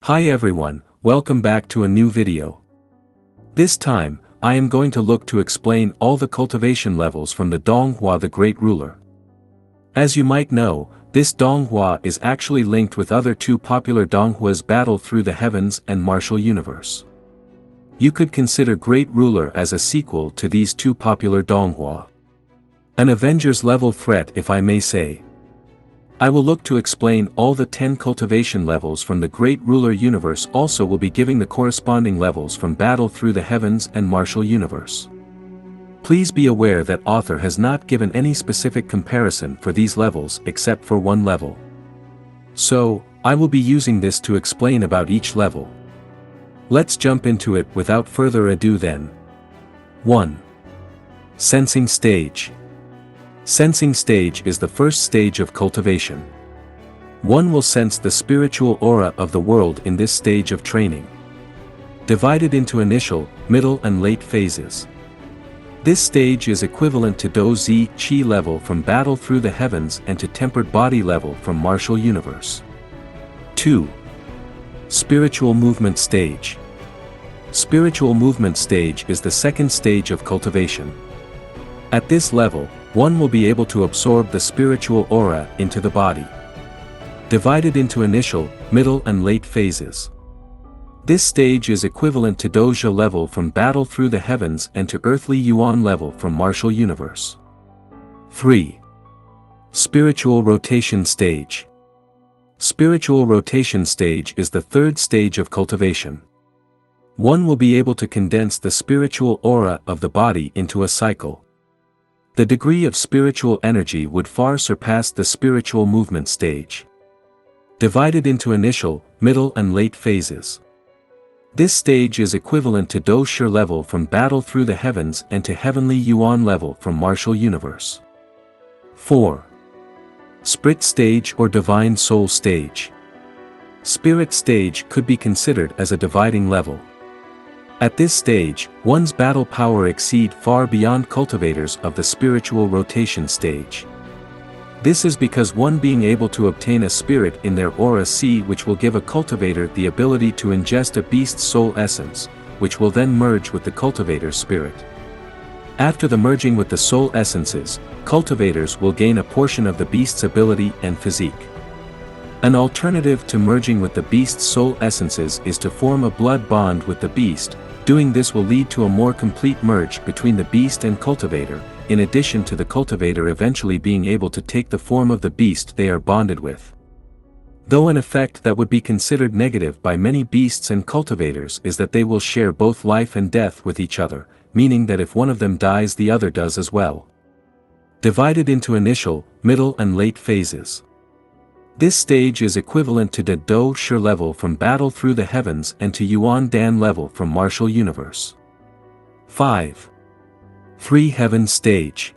Hi everyone, welcome back to a new video. This time, I am going to look to explain all the cultivation levels from the Donghua the Great Ruler. As you might know, this Donghua is actually linked with other two popular Donghuas battle through the heavens and martial universe. You could consider Great Ruler as a sequel to these two popular Donghua. An Avengers level threat if I may say. I will look to explain all the 10 cultivation levels from the Great Ruler universe, also will be giving the corresponding levels from battle through the heavens and martial universe. Please be aware that author has not given any specific comparison for these levels except for one level. So, I will be using this to explain about each level. Let's jump into it without further ado then. 1. Sensing stage. Sensing stage is the first stage of cultivation. One will sense the spiritual aura of the world in this stage of training. Divided into initial, middle and late phases. This stage is equivalent to Do-Zi Qi level from battle through the heavens and to tempered body level from martial universe. 2. Spiritual movement stage. Spiritual movement stage is the second stage of cultivation. At this level, one will be able to absorb the spiritual aura into the body. Divided into initial, middle and late phases. This stage is equivalent to Dojia level from battle through the heavens and to earthly Yuan level from martial universe. 3. Spiritual rotation stage. Spiritual rotation stage is the third stage of cultivation. One will be able to condense the spiritual aura of the body into a cycle. The degree of spiritual energy would far surpass the spiritual movement stage. Divided into initial, middle and late phases. This stage is equivalent to Do Shi level from battle through the heavens and to heavenly Yuan level from martial universe. 4. Spirit stage or divine soul stage. Spirit stage could be considered as a dividing level. At this stage, one's battle power exceed far beyond cultivators of the spiritual rotation stage. This is because one being able to obtain a spirit in their aura C, which will give a cultivator the ability to ingest a beast's soul essence, which will then merge with the cultivator's spirit. After the merging with the soul essences, cultivators will gain a portion of the beast's ability and physique. An alternative to merging with the beast's soul essences is to form a blood bond with the beast. Doing this will lead to a more complete merge between the beast and cultivator, in addition to the cultivator eventually being able to take the form of the beast they are bonded with. Though an effect that would be considered negative by many beasts and cultivators is that they will share both life and death with each other, meaning that if one of them dies the other does as well. Divided into initial, middle and late phases. This stage is equivalent to the Do Shi level from battle through the heavens and to Yuan Dan level from martial universe. 5. Three Heaven stage.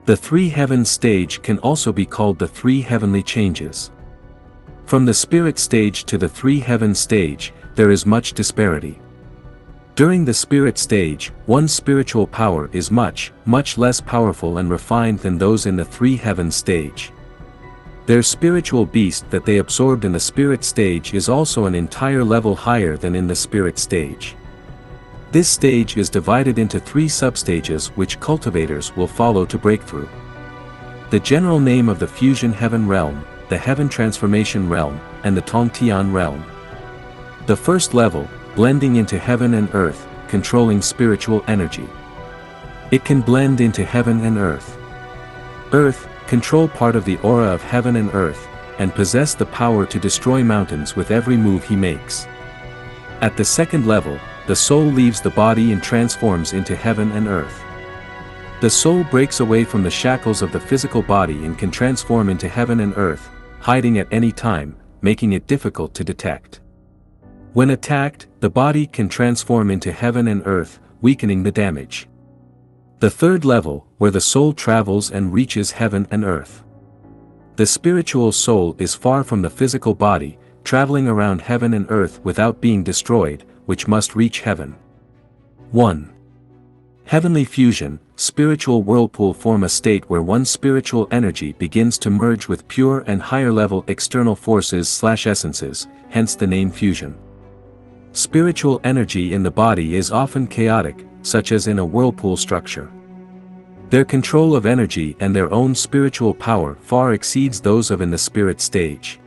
The Three Heaven stage can also be called the Three Heavenly Changes. From the Spirit stage to the Three Heaven stage, there is much disparity. During the Spirit stage, one's spiritual power is much less powerful and refined than those in the Three Heaven stage. Their spiritual beast that they absorbed in the Spirit stage is also an entire level higher than in the Spirit stage. This stage is divided into 3 substages which cultivators will follow to breakthrough. The general name of the Fusion Heaven Realm, the Heaven Transformation Realm, and the Tongtian Realm. The first level, blending into heaven and earth, controlling spiritual energy. It can blend into heaven and earth. Earth, control part of the aura of heaven and earth, and possess the power to destroy mountains with every move he makes. At the second level, the soul leaves the body and transforms into heaven and earth. The soul breaks away from the shackles of the physical body and can transform into heaven and earth, hiding at any time, making it difficult to detect. When attacked, the body can transform into heaven and earth, weakening the damage. The third level, where the soul travels and reaches heaven and earth. The spiritual soul is far from the physical body, traveling around heaven and earth without being destroyed, which must reach heaven. 1. Heavenly fusion, spiritual whirlpool form a state where one's spiritual energy begins to merge with pure and higher-level external forces/essences, hence the name fusion. Spiritual energy in the body is often chaotic, such as in a whirlpool structure. Their control of energy and their own spiritual power far exceeds those of in the spirit stage.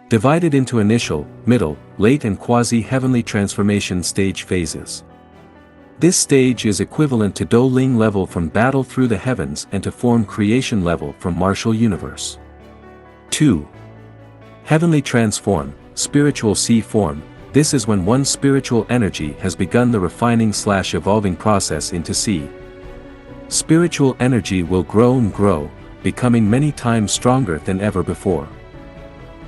Divided into initial, middle, late and quasi-heavenly transformation stage phases. This stage is equivalent to Do Ling level from battle through the heavens and to form creation level from martial universe. 2. Heavenly transform, spiritual C form. This is when one's spiritual energy has begun the refining/evolving process into C. Spiritual energy will grow and grow, becoming many times stronger than ever before.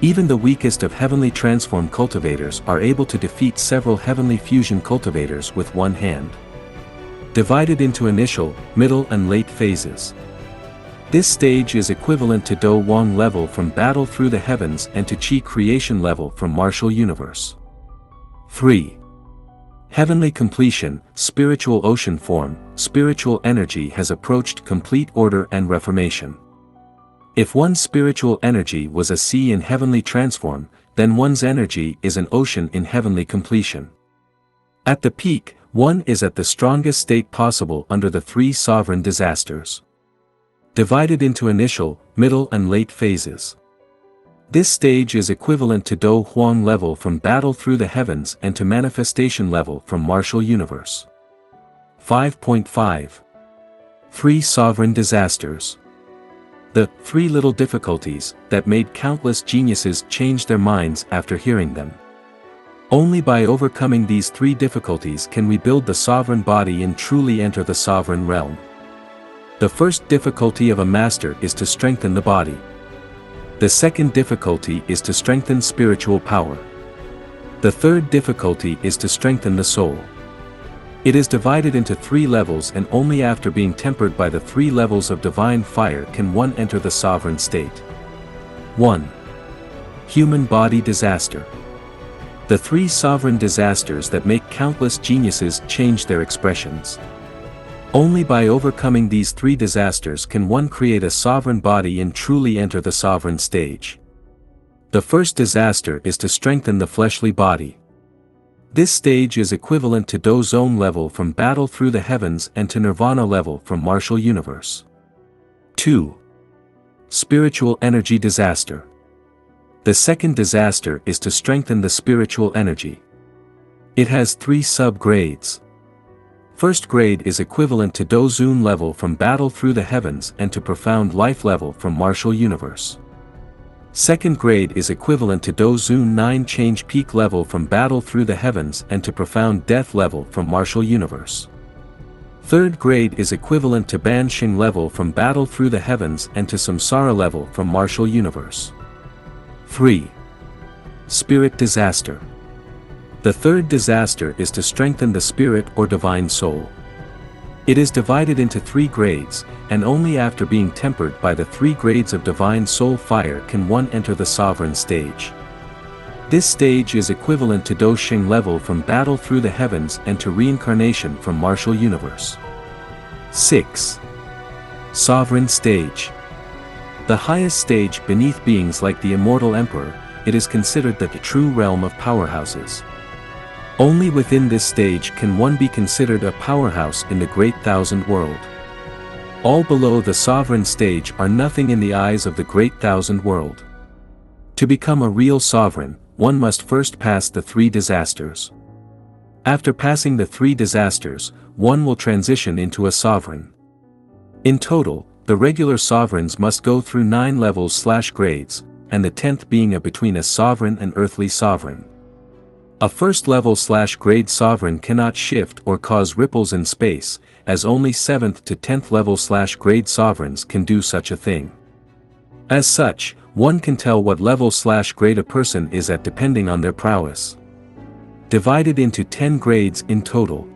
Even the weakest of heavenly transform cultivators are able to defeat several heavenly fusion cultivators with one hand. Divided into initial, middle and late phases. This stage is equivalent to Do Wang level from battle through the heavens and to Qi creation level from martial universe. 3. Heavenly completion, spiritual ocean form, spiritual energy has approached complete order and reformation. If one's spiritual energy was a sea in heavenly transform, then one's energy is an ocean in heavenly completion. At the peak, one is at the strongest state possible under the three sovereign disasters. Divided into initial, middle and late phases. This stage is equivalent to Do Huang level from battle through the heavens and to manifestation level from martial universe. 5.5. 3 sovereign disasters. The 3 little difficulties that made countless geniuses change their minds after hearing them. Only by overcoming these 3 difficulties can we build the sovereign body and truly enter the sovereign realm. The first difficulty of a master is to strengthen the body. The second difficulty is to strengthen spiritual power. The third difficulty is to strengthen the soul. It is divided into 3 levels, and only after being tempered by the 3 levels of divine fire can one enter the sovereign state. 1. Human body disaster. The 3 sovereign disasters that make countless geniuses change their expressions. Only by overcoming these 3 disasters can one create a sovereign body and truly enter the sovereign stage. The first disaster is to strengthen the fleshly body. This stage is equivalent to Do Zone level from battle through the heavens and to Nirvana level from martial universe. 2. Spiritual energy disaster. The second disaster is to strengthen the spiritual energy. It has 3 sub-grades. First grade is equivalent to Do Zun level from battle through the heavens and to profound life level from martial universe. Second grade is equivalent to Do Zun 9 change peak level from battle through the heavens and to profound death level from martial universe. Third grade is equivalent to Ban Xing level from battle through the heavens and to Samsara level from martial universe. 3. Spirit disaster. The third disaster is to strengthen the spirit or divine soul. It is divided into 3 grades, and only after being tempered by the 3 grades of divine soul fire can one enter the sovereign stage. This stage is equivalent to Do Xing level from battle through the heavens and to reincarnation from martial universe. 6. Sovereign stage. The highest stage beneath beings like the immortal emperor, it is considered the true realm of powerhouses. Only within this stage can one be considered a powerhouse in the Great Thousand World. All below the sovereign stage are nothing in the eyes of the Great Thousand World. To become a real sovereign, one must first pass the 3 disasters. After passing the 3 disasters, one will transition into a sovereign. In total, the regular sovereigns must go through 9 levels/grades, and the 10th being a between a sovereign and earthly sovereign. A first level/grade sovereign cannot shift or cause ripples in space, as only 7th to 10th level/grade sovereigns can do such a thing. As such, one can tell what level/grade a person is at depending on their prowess. Divided into 10 grades in total.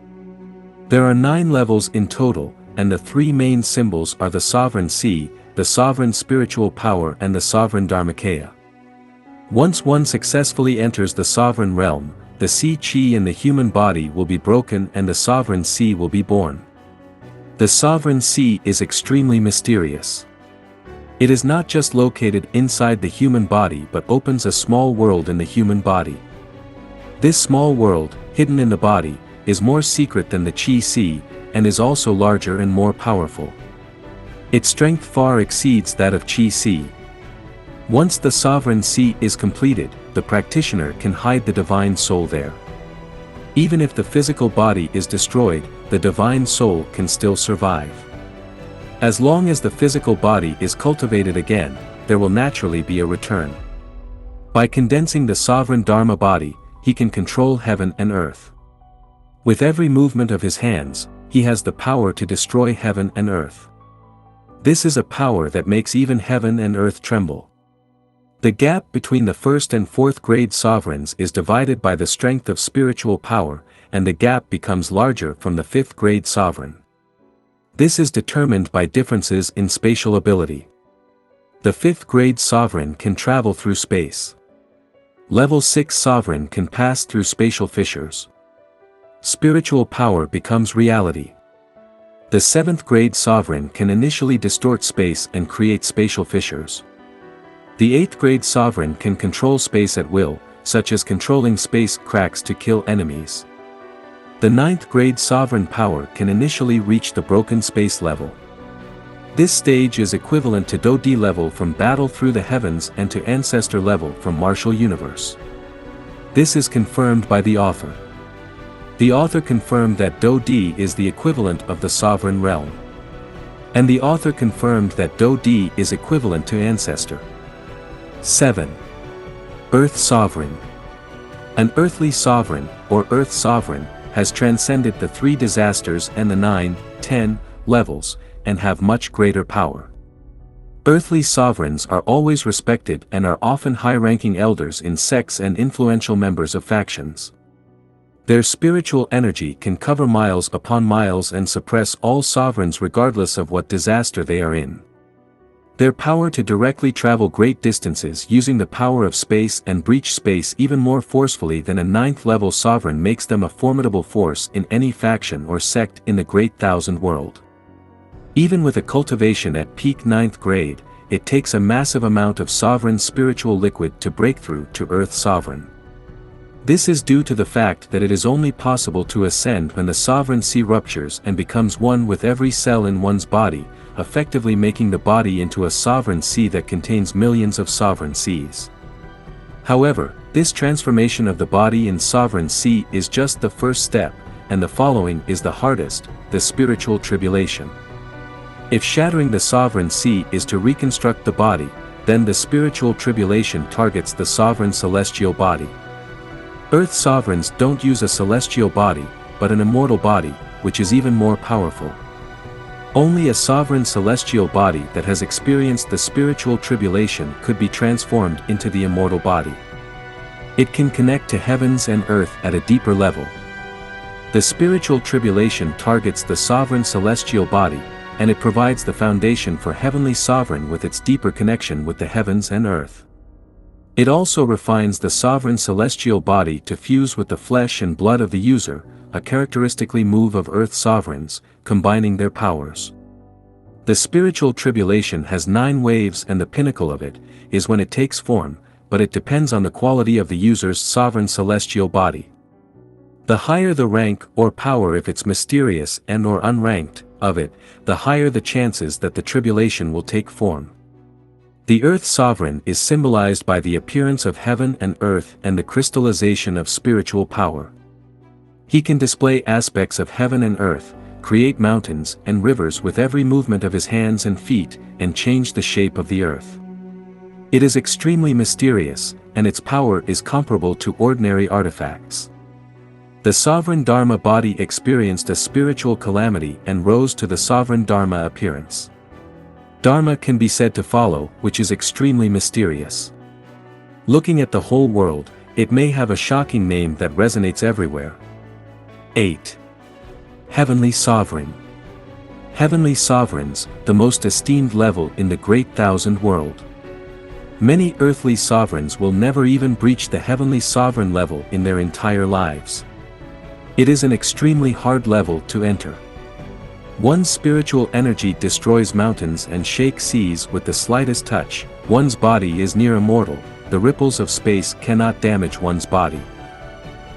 There are 9 levels in total, and the 3 main symbols are the sovereign sea, the sovereign spiritual power and the sovereign dharmakaya. Once one successfully enters the sovereign realm, the sea chi in the human body will be broken and the sovereign sea will be born. The sovereign sea is extremely mysterious. It is not just located inside the human body but opens a small world in the human body. This small world, hidden in the body, is more secret than the Qi Sea, and is also larger and more powerful. Its strength far exceeds that of Qi Sea. Once the sovereign sea is completed, the practitioner can hide the divine soul there. Even if the physical body is destroyed, the divine soul can still survive. As long as the physical body is cultivated again, there will naturally be a return. By condensing the sovereign Dharma body, he can control heaven and earth. With every movement of his hands, he has the power to destroy heaven and earth. This is a power that makes even heaven and earth tremble. The gap between the first and fourth grade sovereigns is divided by the strength of spiritual power, and the gap becomes larger from the fifth grade sovereign. This is determined by differences in spatial ability. The fifth grade sovereign can travel through space. Level 6 sovereign can pass through spatial fissures. Spiritual power becomes reality. The 7th grade sovereign can initially distort space and create spatial fissures. The 8th grade sovereign can control space at will, such as controlling space cracks to kill enemies. The 9th grade sovereign power can initially reach the broken space level. This stage is equivalent to Do D level from Battle Through the Heavens and to Ancestor level from Martial Universe. This is confirmed by the author. The author confirmed that Do D is the equivalent of the sovereign realm. And the author confirmed that Do D is equivalent to Ancestor. 7. Earth Sovereign. An earthly sovereign, or Earth Sovereign, has transcended the 3 disasters and the 9, 10 levels, and have much greater power. Earthly sovereigns are always respected and are often high-ranking elders in sects and influential members of factions. Their spiritual energy can cover miles upon miles and suppress all sovereigns regardless of what disaster they are in. Their power to directly travel great distances using the power of space and breach space even more forcefully than a 9th level sovereign makes them a formidable force in any faction or sect in the Great Thousand World. Even with a cultivation at peak 9th grade, it takes a massive amount of sovereign spiritual liquid to break through to Earth Sovereign. This is due to the fact that it is only possible to ascend when the sovereign sea ruptures and becomes one with every cell in one's body, effectively making the body into a sovereign sea that contains millions of sovereign seas. However, this transformation of the body in sovereign sea is just the first step, and the following is the hardest, the spiritual tribulation. If shattering the sovereign sea is to reconstruct the body, then the spiritual tribulation targets the sovereign celestial body. Earth sovereigns don't use a celestial body, but an immortal body, which is even more powerful. Only a sovereign celestial body that has experienced the spiritual tribulation could be transformed into the immortal body. It can connect to heavens and earth at a deeper level. The spiritual tribulation targets the sovereign celestial body, and it provides the foundation for heavenly sovereign with its deeper connection with the heavens and earth. It also refines the sovereign celestial body to fuse with the flesh and blood of the user, a characteristically move of earth sovereigns, combining their powers. The spiritual tribulation has 9 waves and the pinnacle of it is when it takes form, but it depends on the quality of the user's sovereign celestial body. The higher the rank or power if it's mysterious and or unranked of it, the higher the chances that the tribulation will take form. The Earth Sovereign is symbolized by the appearance of heaven and earth and the crystallization of spiritual power. He can display aspects of heaven and earth, create mountains and rivers with every movement of his hands and feet, and change the shape of the earth. It is extremely mysterious, and its power is comparable to ordinary artifacts. The sovereign Dharma body experienced a spiritual calamity and rose to the sovereign Dharma appearance. Dharma can be said to follow, which is extremely mysterious. Looking at the whole world, it may have a shocking name that resonates everywhere. 8. Heavenly Sovereign. Heavenly Sovereigns, the most esteemed level in the Great Thousand World. Many earthly sovereigns will never even breach the Heavenly Sovereign level in their entire lives. It is an extremely hard level to enter. One's spiritual energy destroys mountains and shakes seas with the slightest touch. One's body is near immortal, the ripples of space cannot damage one's body.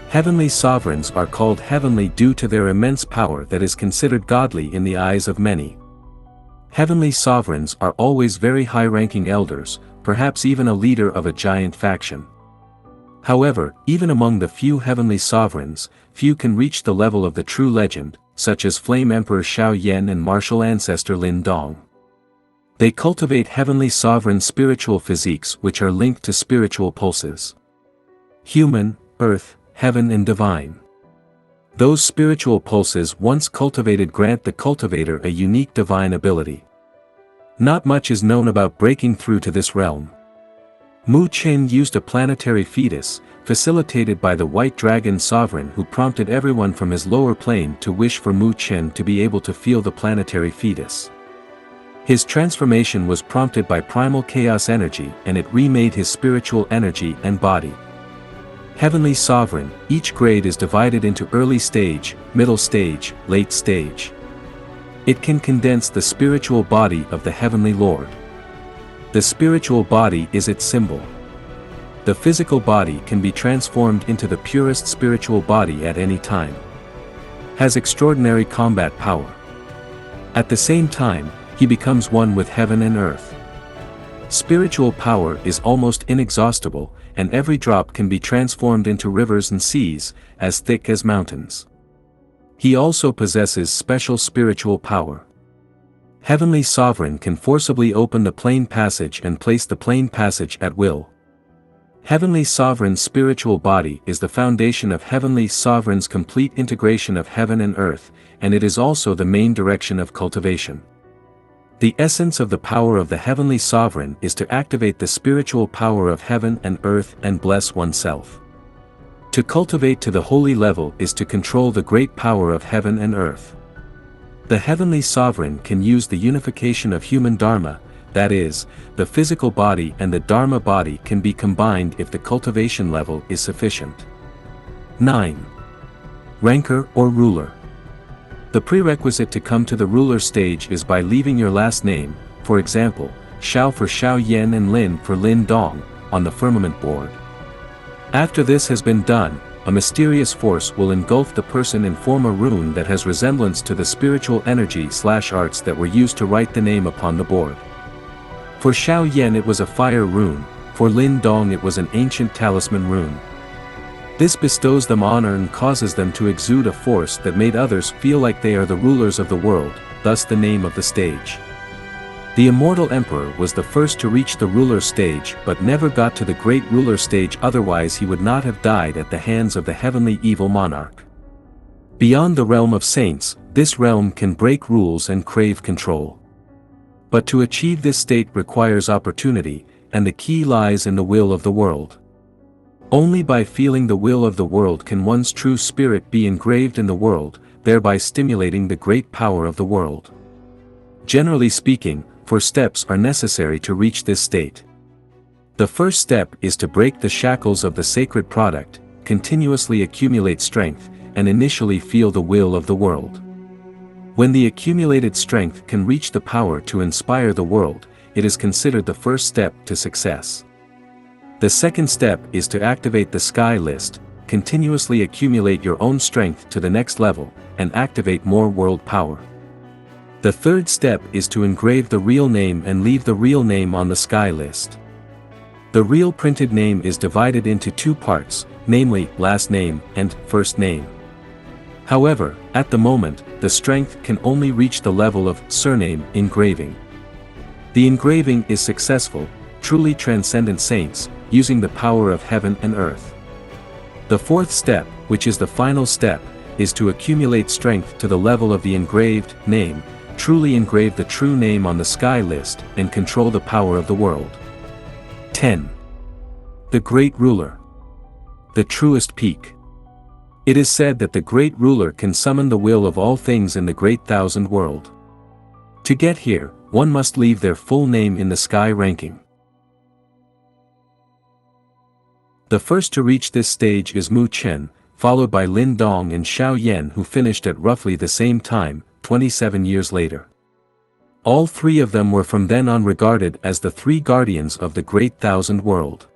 Heavenly sovereigns are called heavenly due to their immense power that is considered godly in the eyes of many. Heavenly sovereigns are always very high-ranking elders, perhaps even a leader of a giant faction. However, even among the few heavenly sovereigns, few can reach the level of the true legend, such as Flame Emperor Xiao Yan and martial ancestor Lin Dong. They cultivate heavenly sovereign spiritual physiques which are linked to spiritual pulses. Human, earth, heaven and divine. Those spiritual pulses once cultivated grant the cultivator a unique divine ability. Not much is known about breaking through to this realm. Chen used a planetary fetus, facilitated by the White Dragon Sovereign who prompted everyone from his lower plane to wish for Chen to be able to feel the planetary fetus. His transformation was prompted by primal chaos energy and it remade his spiritual energy and body. Heavenly Sovereign, each grade is divided into early stage, middle stage, late stage. It can condense the spiritual body of the Heavenly Lord. The spiritual body is its symbol. The physical body can be transformed into the purest spiritual body at any time. Has extraordinary combat power. At the same time, he becomes one with heaven and earth. Spiritual power is almost inexhaustible, and every drop can be transformed into rivers and seas, as thick as mountains. He also possesses special spiritual power. Heavenly Sovereign can forcibly open the plane passage and place the plane passage at will. Heavenly Sovereign's spiritual body is the foundation of Heavenly Sovereign's complete integration of heaven and earth, and it is also the main direction of cultivation. The essence of the power of the Heavenly Sovereign is to activate the spiritual power of heaven and earth and bless oneself. To cultivate to the holy level is to control the great power of heaven and earth. The Heavenly Sovereign can use the unification of human dharma, that is, the physical body and the dharma body can be combined if the cultivation level is sufficient. 9. Ranker or ruler. The prerequisite to come to the ruler stage is by leaving your last name, for example, Xiao for Xiao Yan and Lin for Lin Dong, on the firmament board. After this has been done, a mysterious force will engulf the person and form a rune that has resemblance to the spiritual energy/arts that were used to write the name upon the board. For Xiao Yan it was a fire rune, for Lin Dong it was an ancient talisman rune. This bestows them honor and causes them to exude a force that made others feel like they are the rulers of the world, thus the name of the stage. The immortal emperor was the first to reach the ruler stage but never got to the great ruler stage, otherwise he would not have died at the hands of the heavenly evil monarch. Beyond the realm of saints, this realm can break rules and crave control. But to achieve this state requires opportunity, and the key lies in the will of the world. Only by feeling the will of the world can one's true spirit be engraved in the world, thereby stimulating the great power of the world. Generally speaking, 4 steps are necessary to reach this state. The first step is to break the shackles of the sacred product, continuously accumulate strength, and initially feel the will of the world. When the accumulated strength can reach the power to inspire the world, it is considered the first step to success. The second step is to activate the sky list, continuously accumulate your own strength to the next level, and activate more world power. The third step is to engrave the real name and leave the real name on the sky list. The real printed name is divided into 2 parts, namely, last name and first name. However, at the moment, the strength can only reach the level of surname engraving. The engraving is successful, truly transcendent saints, using the power of heaven and earth. The fourth step, which is the final step, is to accumulate strength to the level of the engraved name, truly engrave the true name on the sky list, and control the power of the world. 10. The Great Ruler. The truest peak. It is said that the great ruler can summon the will of all things in the great thousand world. To get here, one must leave their full name in the sky ranking. The first to reach this stage is Chen, followed by Lin Dong and Xiao Yan, who finished at roughly the same time, 27 years later. All three of them were from then on regarded as the three guardians of the Great Thousand World.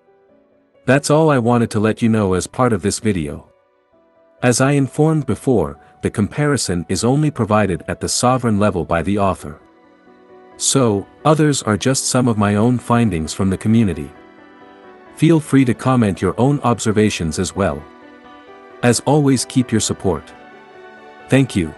That's all I wanted to let you know as part of this video. As I informed before, the comparison is only provided at the sovereign level by the author. So, others are just some of my own findings from the community. Feel free to comment your own observations as well. As always, keep your support. Thank you.